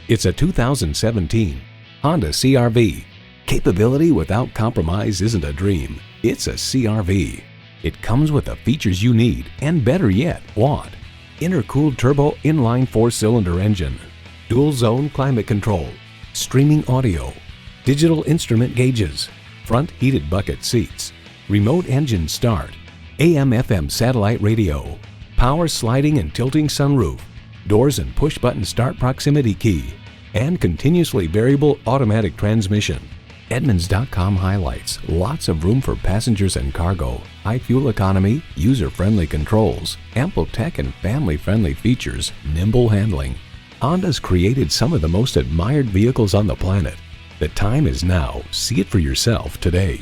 It's a 2017 Honda CR-V. Capability without compromise isn't a dream, it's a CR-V. It comes with the features you need and, better yet, want. Intercooled turbo inline 4-cylinder engine, dual zone climate control, streaming audio, digital instrument gauges, front heated bucket seats, remote engine start, AM/FM satellite radio, power sliding and tilting sunroof, doors and push-button start proximity key, and continuously variable automatic transmission. Edmunds.com highlights lots of room for passengers and cargo, high fuel economy, user-friendly controls, ample tech and family-friendly features, nimble handling. Honda's created some of the most admired vehicles on the planet. The time is now. See it for yourself today.